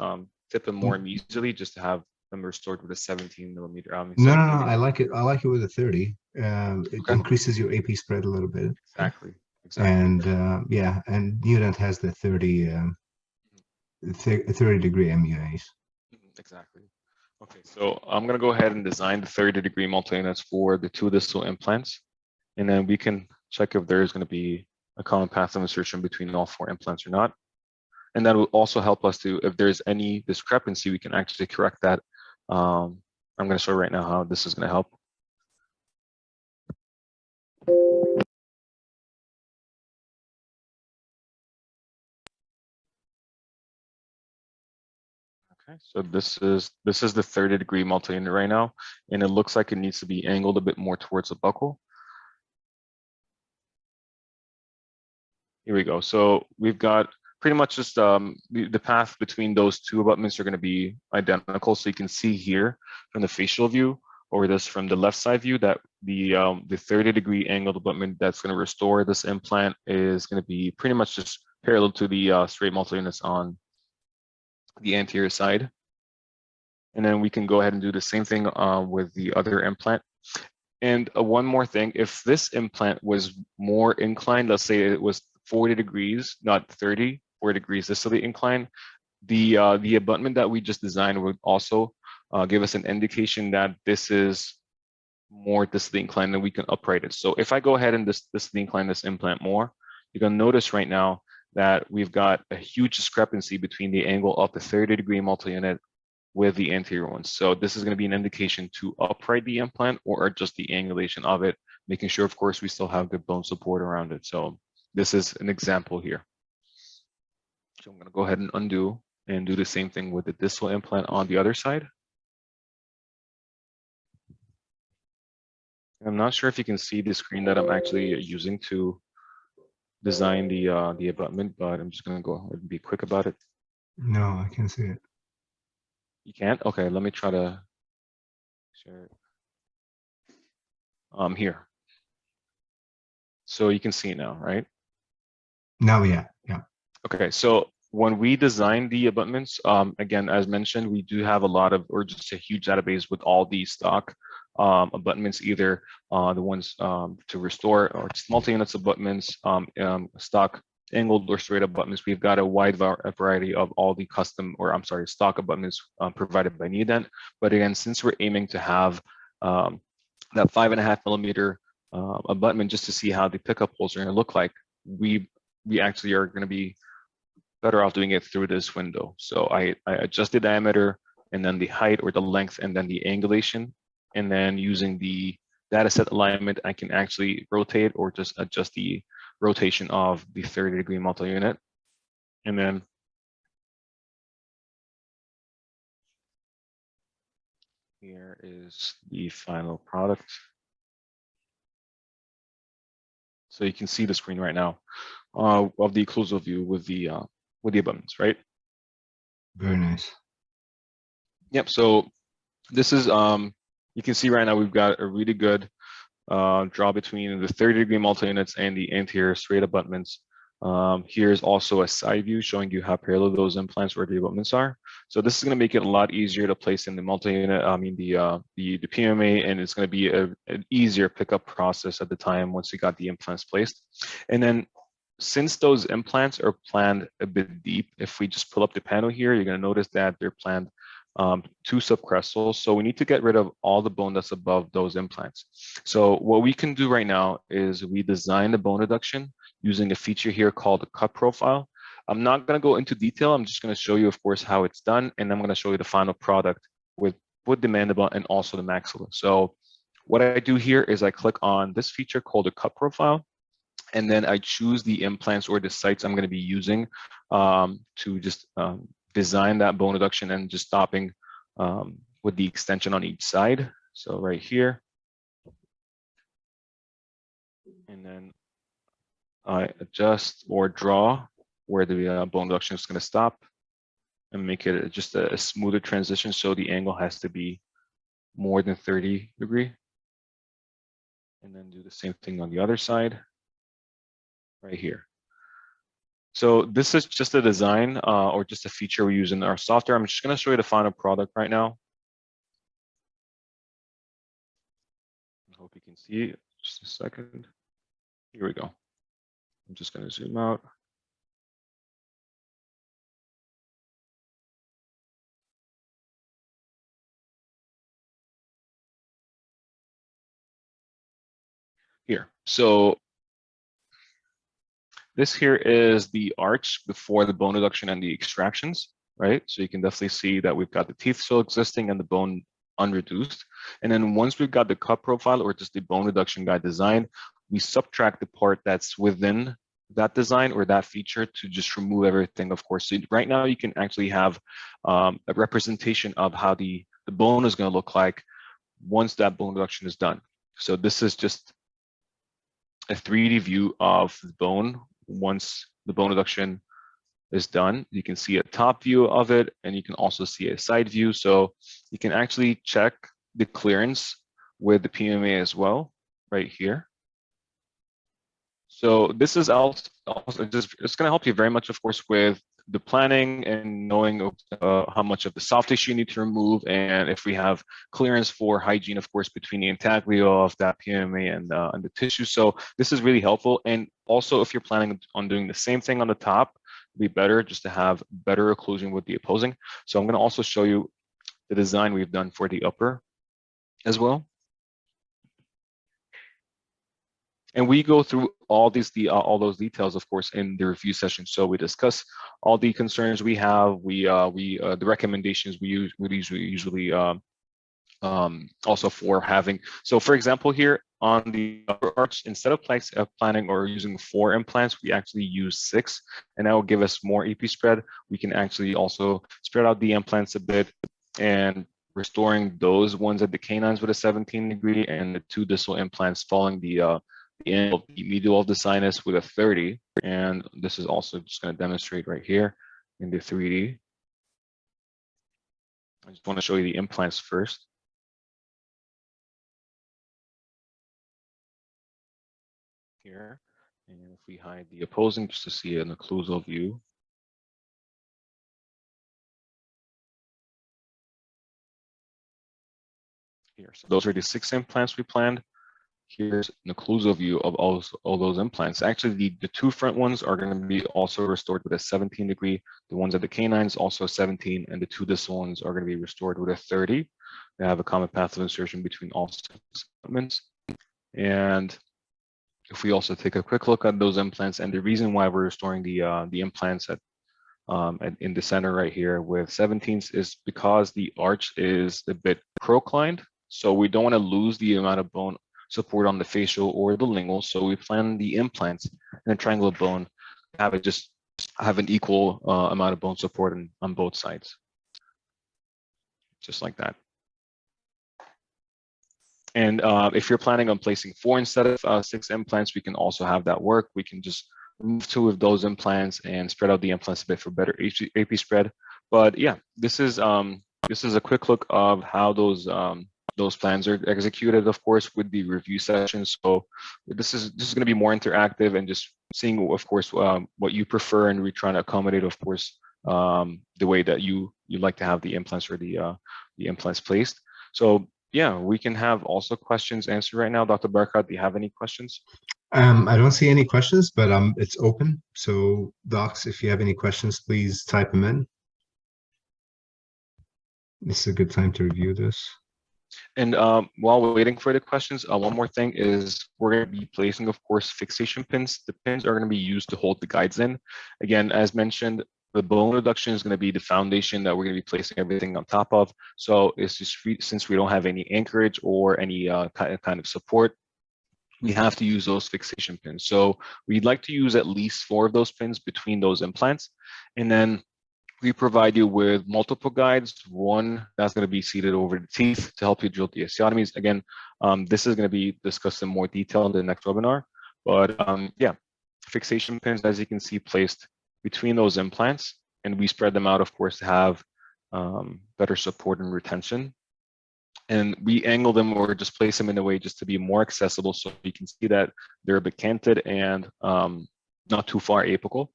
tip them more easily, just to have them restored with a 17 millimeter. No, I like it. I like it with a 30. It Okay. increases your AP spread a little bit. Exactly. And yeah, and Neodent has the 30 degree MUAs. Exactly. Okay, so I'm gonna go ahead and design the 30 degree multi-units for the 2 distal implants, and then we can check if there is going to be a common path of insertion between all 4 implants or not. And that will also help us to, if there's any discrepancy, we can actually correct that. I'm going to show right now how this is going to help. Okay, so this is the 30 degree multi-unit right now, and it looks like it needs to be angled a bit more towards the buccal. Here we go. So we've got pretty much just the path between those 2 abutments are going to be identical. So you can see here from the facial view, or this from the left side view, that the 30 degree angled abutment that's going to restore this implant is going to be pretty much just parallel to the straight multi-units on the anterior side. And then we can go ahead and do the same thing with the other implant. And one more thing, if this implant was more inclined, let's say it was 40 degrees, not 30, 40 degrees distally inclined, the abutment that we just designed would also give us an indication that this is more distally inclined, and we can upright it. So if I go ahead and distally incline this implant more, you're gonna notice right now that we've got a huge discrepancy between the angle of the 30 degree multi-unit with the anterior ones. So this is going to be an indication to upright the implant or adjust the angulation of it, making sure, of course, we still have good bone support around it. So this is an example here. So I'm going to go ahead and undo and do the same thing with the distal implant on the other side. I'm not sure if you can see the screen that I'm actually using to design the abutment, but I'm just going to go ahead and be quick about it. No, I can't see it. You can't? Okay, let me try to share it. Here. So you can see it now, right? Now, yeah. Okay, so when we design the abutments, again, as mentioned, we do have a lot of, or just a huge database with all these stock abutments, either the ones to restore or just multi-units abutments, stock angled or straight abutments. We've got a wide variety of all the custom, or I'm sorry, stock abutments provided by Neodent. But again, since we're aiming to have that 5.5 millimeter abutment, just to see how the pickup holes are going to look like, we actually are going to be better off doing it through this window. So I adjust the diameter, and then the height or the length, and then the angulation, and then using the data set alignment, I can actually rotate or just adjust the rotation of the 30 degree multi-unit. And then here is the final product. So you can see the screen right now of the occlusal view with the abutments, right? Very nice. Yep. So this is you can see right now we've got a really good draw between the 30 degree multi-units and the anterior straight abutments. Here's also a side view showing you how parallel those implants or the abutments are. So this is going to make it a lot easier to place in the multi-unit, the PMA, and it's going to be an easier pickup process at the time once you got the implants placed. And then since those implants are planned a bit deep, if we just pull up the panel here, you're going to notice that they're planned 2 subcrestals. So we need to get rid of all the bone that's above those implants. So what we can do right now is we design the bone reduction using a feature here called the cut profile. I'm not going to go into detail. I'm just going to show you, of course, how it's done. And I'm going to show you the final product with the mandible and also the maxilla. So what I do here is I click on this feature called the cut profile. And then I choose the implants or the sites I'm going to be using to just design that bone reduction and just stopping with the extension on each side. So right here. And then I adjust or draw where the bone reduction is going to stop. and make it just a smoother transition. So the angle has to be more than 30 degree. And then do the same thing on the other side right here. So this is just a design or just a feature we use in our software. I'm just going to show you the final product right now. I hope you can see it. Just a second. Here we go. I'm just going to zoom out. Here. So this here is the arch before the bone reduction and the extractions, right? So you can definitely see that we've got the teeth still existing and the bone unreduced. And then once we've got the cut profile or just the bone reduction guide design, we subtract the part that's within that design or that feature to just remove everything, of course. So right now you can actually have a representation of how the bone is going to look like once that bone reduction is done. So this is just a 3D view of the bone once the bone reduction is done. You can see a top view of it, and you can also see a side view. So you can actually check the clearance with the PMA as well, right here. So this is also just, it's going to help you very much, of course, with the planning and knowing how much of the soft tissue you need to remove, and if we have clearance for hygiene, of course, between the intaglio of that PMA and the tissue. So this is really helpful. And also, if you're planning on doing the same thing on the top, it'd be better just to have better occlusion with the opposing. So I'm going to also show you the design we've done for the upper as well. And we go through all those details, of course, in the review session. So we discuss all the concerns we have. The recommendations we usually also for having. So, for example, here on the upper arch, instead of planning or using 4 implants, we actually use 6, and that will give us more EP spread. We can actually also spread out the implants a bit and restoring those ones at the canines with a 17 degree and the 2 distal implants following the end of the medial of the sinus with a 30. And this is also just going to demonstrate right here in the 3D. I just want to show you the implants first. Here, and if we hide the opposing just to see an occlusal view. Here, so those are the 6 implants we planned. Here's an occlusal view of all those implants. Actually, the 2 front ones are going to be also restored with a 17 degree. The ones at the canines also 17, and the 2 distal ones are going to be restored with a 30. They have a common path of insertion between all 6 segments. And if we also take a quick look at those implants and the reason why we're restoring the implants in the center right here with 17s is because the arch is a bit proclined. So we don't want to lose the amount of bone support on the facial or the lingual. So we plan the implants in a triangular bone to have an equal amount of bone support on both sides. Just like that. And if you're planning on placing 4 instead of 6 implants, we can also have that work. We can just remove 2 of those implants and spread out the implants a bit for better AP spread. But yeah, this is a quick look of how those plans are executed, of course, with the review session. So this is going to be more interactive and just seeing, of course, what you prefer, and we're trying to accommodate, of course, the way that you like to have the implants or the implants placed. So yeah, we can have also questions answered right now. Dr. Barakat, do you have any questions? I don't see any questions, but it's open. So docs, if you have any questions, please type them in. This is a good time to review this. And while we're waiting for the questions, one more thing is we're going to be placing, of course, fixation pins. The pins are going to be used to hold the guides in. Again, as mentioned, the bone reduction is going to be the foundation that we're going to be placing everything on top of. So it's just since we don't have any anchorage or any kind of support, we have to use those fixation pins. So we'd like to use at least 4 of those pins between those implants. And then we provide you with multiple guides. One that's going to be seated over the teeth to help you drill the osteotomies. Again, this is going to be discussed in more detail in the next webinar. But yeah, fixation pins, as you can see, placed between those implants. and we spread them out, of course, to have better support and retention. And we angle them or just place them in a way just to be more accessible, so you can see that they're a bit canted and not too far apical.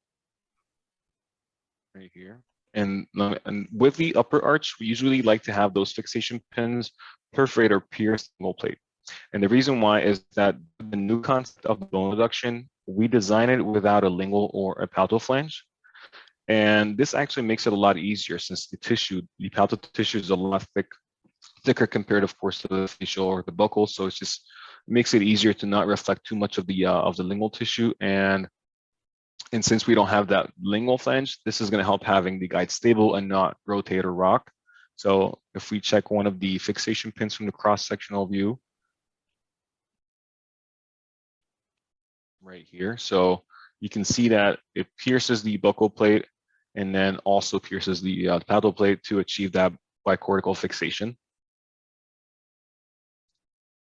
Right here. And with the upper arch, we usually like to have those fixation pins perforate or pierce the lingual plate. And the reason why is that the new concept of bone reduction, we design it without a lingual or a palatal flange. And this actually makes it a lot easier, since the palatal tissue is a lot thicker compared, of course, to the facial or the buccal. So it just makes it easier to not reflect too much of the lingual tissue. And since we don't have that lingual flange, this is going to help having the guide stable and not rotate or rock. So if we check one of the fixation pins from the cross-sectional view right here, so you can see that it pierces the buccal plate and then also pierces the palatal plate to achieve that bicortical fixation.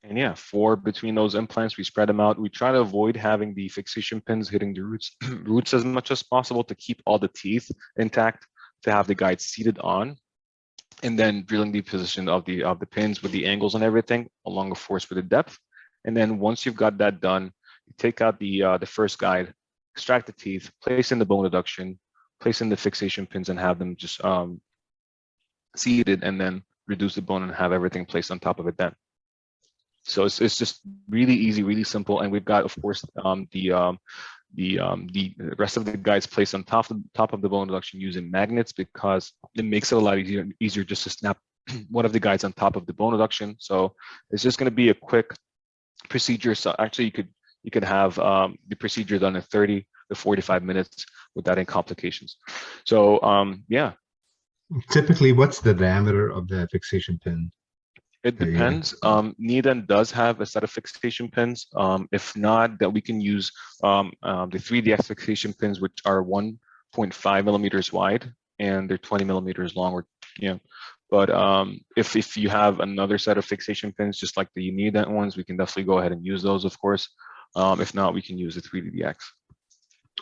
And yeah, between those implants, we spread them out. We try to avoid having the fixation pins hitting the roots as much as possible to keep all the teeth intact, to have the guide seated on, and then drilling the position of the pins with the angles and everything, along of course with the depth. And then once you've got that done, you take out the first guide, extract the teeth, place in the bone reduction, place in the fixation pins, and have them just seated, and then reduce the bone and have everything placed on top of it then. So it's just really easy, really simple. And we've got, of course, the rest of the guides placed on top of the bone reduction using magnets, because it makes it a lot easier just to snap one of the guides on top of the bone reduction. So it's just going to be a quick procedure. So actually, you could have the procedure done in 30 to 45 minutes without any complications. So yeah. Typically, what's the diameter of the fixation pin? It depends. Needham does have a set of fixation pins. If not, that we can use the 3DX fixation pins, which are 1.5 millimeters wide and they're 20 millimeters long. But if you have another set of fixation pins, just like the Needham ones, we can definitely go ahead and use those, of course. If not, we can use the 3DX.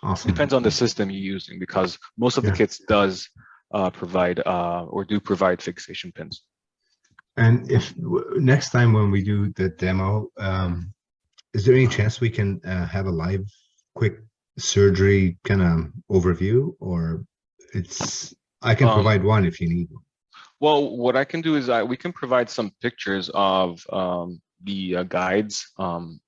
Awesome. Depends on the system you're using, because most of the kits does provide or do provide fixation pins. And if next time when we do the demo, is there any chance we can have a live quick surgery kind of overview, or I can provide one if you need one? Well, what I can do is we can provide some pictures of the guides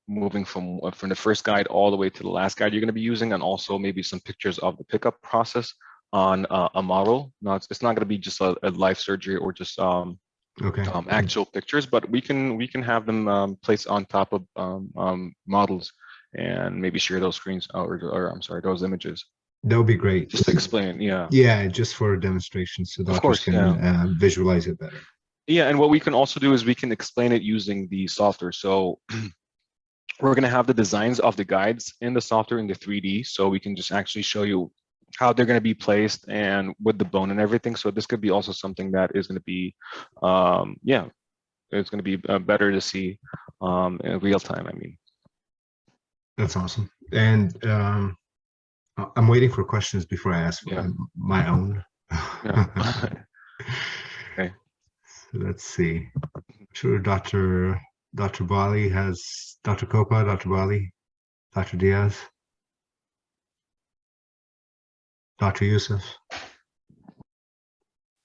moving from the first guide all the way to the last guide you're going to be using, and also maybe some pictures of the pickup process on a model. No, it's not going to be just a live surgery or just actual pictures, but we can have them placed on top of models and maybe share those screens or I'm sorry, those images. That would be great. Just to explain, yeah. Yeah, just for a demonstration, so doctors can visualize it better. Yeah, and what we can also do is we can explain it using the software. So we're going to have the designs of the guides in the software in the 3D, so we can just actually show you how they're going to be placed and with the bone and everything. So this could be also something that is going to be, it's going to be better to see in real time. I mean, that's awesome. And I'm waiting for questions before I ask my own. Okay. So let's see. I'm sure Dr. Bali has, Dr. Copa, Dr. Bali, Dr. Diaz. Dr. Youssef,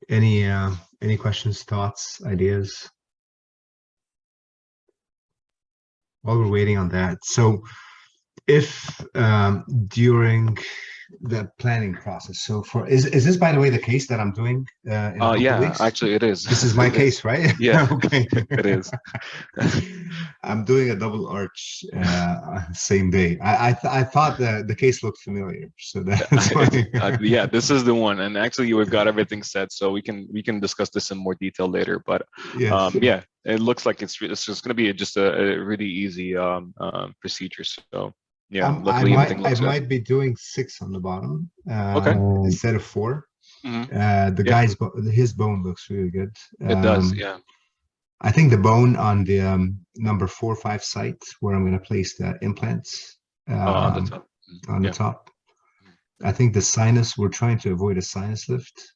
any questions, thoughts, ideas? While we're waiting on that, so if during the planning process, so is this, by the way, the case that I'm doing in a couple of weeks? Actually it is. This is my case, right? Yeah. Okay. It is. I'm doing a double arch same day. I thought the case looked familiar, so that's why. Yeah, this is the one, and actually we've got everything set, so we can discuss this in more detail later. But yes. Yeah, it looks like it's just going to be just a really easy procedure. So yeah, luckily I might be doing 6 on the bottom instead of 4. Mm-hmm. The guy's his bone looks really good. It does, yeah. I think the bone on the number 4, 5 site where I'm going to place the implants on the top. On the top I think the sinus, we're trying to avoid a sinus lift.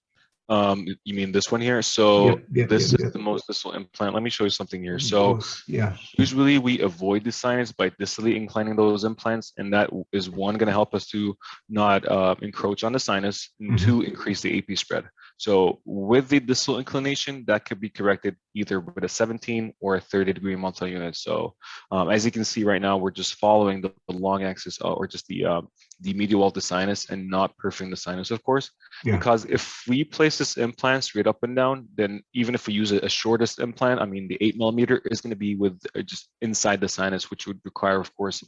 You mean this one here? So Yep, this is yep. the most distal implant. Let me show you something here. So Yeah. usually we avoid the sinus by distally inclining those implants, and that is one going to help us to not encroach on the sinus, and two, increase the AP spread. So with the distal inclination, that could be corrected either with a 17 or a 30-degree multi-unit. So as you can see right now, we're just following the long axis or just the medial wall of the sinus and not perfing the sinus, of course. Yeah. Because if we place this implant straight up and down, then even if we use a shortest implant, I mean, the 8mm is going to be with just inside the sinus, which would require, of course,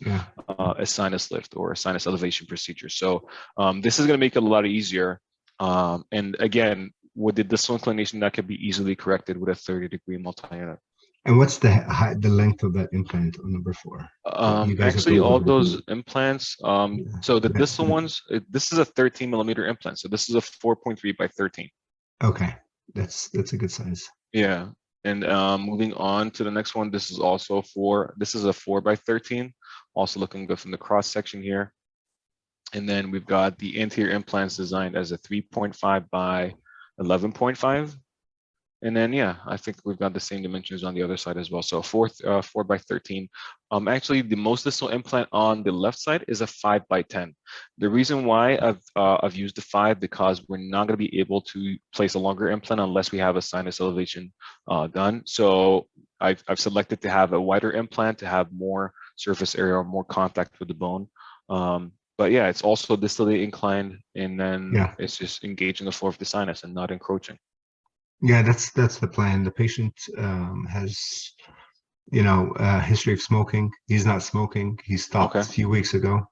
a sinus lift or a sinus elevation procedure. So this is going to make it a lot easier. And again, with the distal inclination, that could be easily corrected with a 30-degree multi-unit. And what's the length of that implant on number 4? Actually, all those implants, so the distal ones, this is a 13mm implant. So this is a 4.3 by 13. Okay, that's a good size. Yeah. And moving on to the next one, this is also this is a 4 by 13, also looking good from the cross section here. And then we've got the anterior implants designed as a 3.5 by 11.5. And then, yeah, I think we've got the same dimensions on the other side as well. So 4 by 13. Actually, the most distal implant on the left side is a 5 by 10. The reason why I've used the 5 because we're not going to be able to place a longer implant unless we have a sinus elevation done. So I've selected to have a wider implant to have more surface area or more contact with the bone. But yeah, it's also distally inclined, and then it's just engaging the floor of the sinus and not encroaching. Yeah, that's the plan. The patient has, a history of smoking. He's not smoking. He stopped a few weeks ago.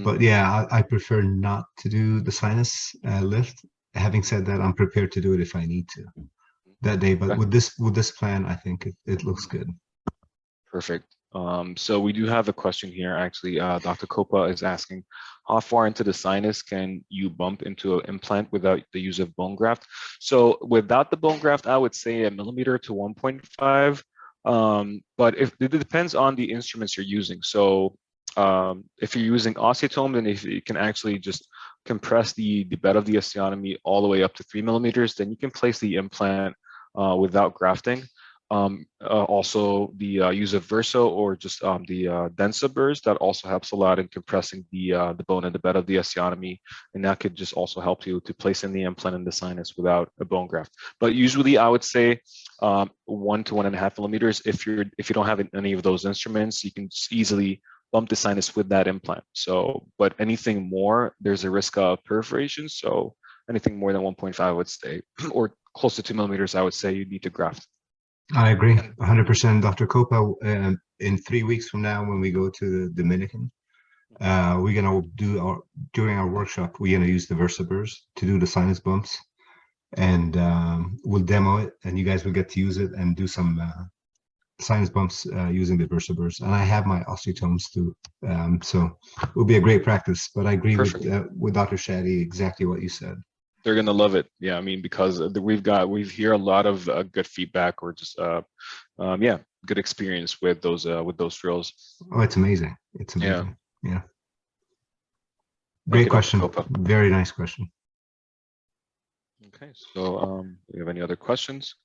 But yeah, I prefer not to do the sinus lift. Having said that, I'm prepared to do it if I need to that day. But with this plan, I think it looks good. Perfect. So we do have a question here. Actually, Dr. Copa is asking, how far into the sinus can you bump into an implant without the use of bone graft? So without the bone graft, I would say 1mm to 1.5. But if it depends on the instruments you're using. So if you're using osteotome, then if you can actually just compress the bed of the osteotomy all the way up to 3mm, then you can place the implant without grafting. Also the use of verso or just the densa burrs, that also helps a lot in compressing the bone in the bed of the osteotomy, and that could just also help you to place in the implant in the sinus without a bone graft. But usually I would say 1 to 1.5mm. If you don't have any of those instruments, you can easily bump the sinus with that implant. So, but anything more, there's a risk of perforation. So anything more than 1.5, I would say, or close to 2mm, I would say you need to graft. I agree 100%, Dr. Copa. In 3 weeks from now, when we go to the Dominican, we're gonna do during our workshop, we're gonna use the VersaBurs to do the sinus bumps, and we'll demo it, and you guys will get to use it and do some sinus bumps using the VersaBurs. And I have my osteotomes too, so it will be a great practice. But I agree with Dr. Shadi, exactly what you said. They're gonna love it. Yeah, I mean, because we hear a lot of good feedback, or just good experience with those drills. Oh, it's amazing. It's amazing. Yeah. Great question. Very nice question. Okay, so do you have any other questions?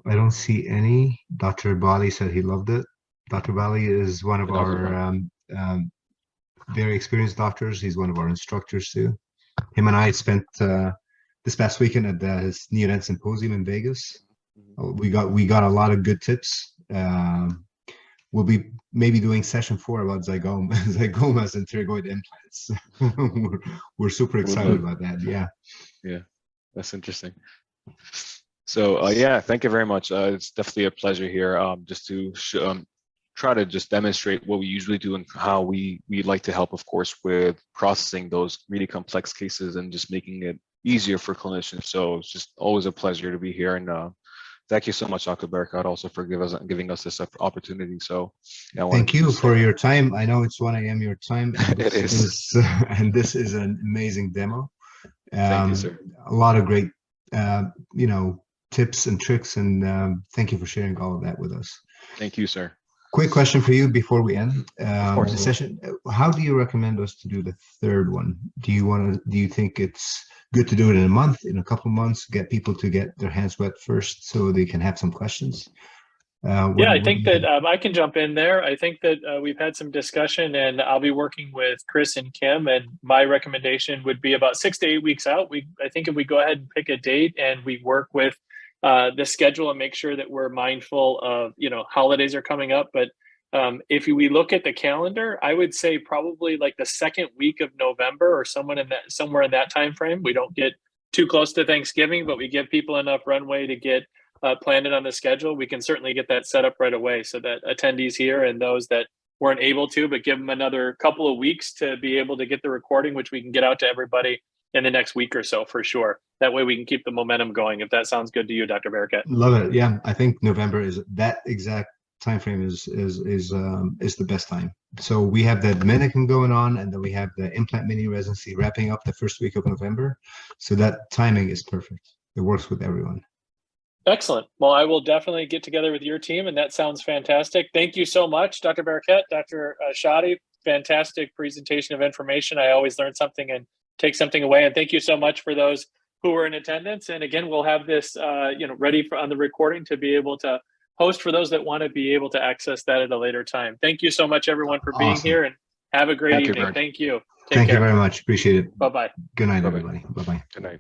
I don't see any. Dr. Bali said he loved it. Dr. Bali is one of our very experienced doctors. He's one of our instructors too. Him and I spent this past weekend at his neonatal symposium in Vegas. We got a lot of good tips. We'll be maybe doing session 4 about zygomas and pterygoid implants. We're super excited about that. Yeah, that's interesting. So thank you very much. It's definitely a pleasure here. Just to try to just demonstrate what we usually do and how we like to help, of course, with processing those really complex cases and just making it easier for clinicians. So it's just always a pleasure to be here. And thank you so much, Dr. Barakat, also for giving us this opportunity. So thank you for your time. I know it's 1 a.m. your time. And it is. And this is an amazing demo. Thank you, sir. A lot of great, tips and tricks. And thank you for sharing all of that with us. Thank you, sir. Quick question for you before we end course. the session. How do you recommend us to do the third one? Do you think it's good to do it in a month, in a couple of months, get people to get their hands wet first so they can have some questions? I think that I can jump in there. I think that we've had some discussion, and I'll be working with Chris and Kim, and my recommendation would be about 6 to 8 weeks out. I think if we go ahead and pick a date and we work with the schedule and make sure that we're mindful of, holidays are coming up. But if we look at the calendar, I would say probably like the second week of November or somewhere in that time frame. We don't get too close to Thanksgiving, but we give people enough runway to get planned it on the schedule. We can certainly get that set up right away so that attendees here and those that weren't able to, but give them another couple of weeks to be able to get the recording, which we can get out to everybody in the next week or so for sure. That way we can keep the momentum going. If that sounds good to you, Dr. Barakat. Love it. Yeah, I think November is that exact time frame is the best time. So we have the Dominican going on, and then we have the implant mini residency wrapping up the first week of November. So that timing is perfect. It works with everyone. Excellent. Well, I will definitely get together with your team, and that sounds fantastic. Thank you so much, Dr. Barakat, Dr. Shadi. Fantastic presentation of information. I always learn something and take something away. And thank you so much for those who were in attendance. And again, we'll have this ready on the recording to be able to host for those that want to be able to access that at a later time. Thank you so much, everyone, for being here, and have a great evening. Thank you. Thank you very much. Appreciate it. Bye-bye. Good night, everybody. Bye-bye. Good night.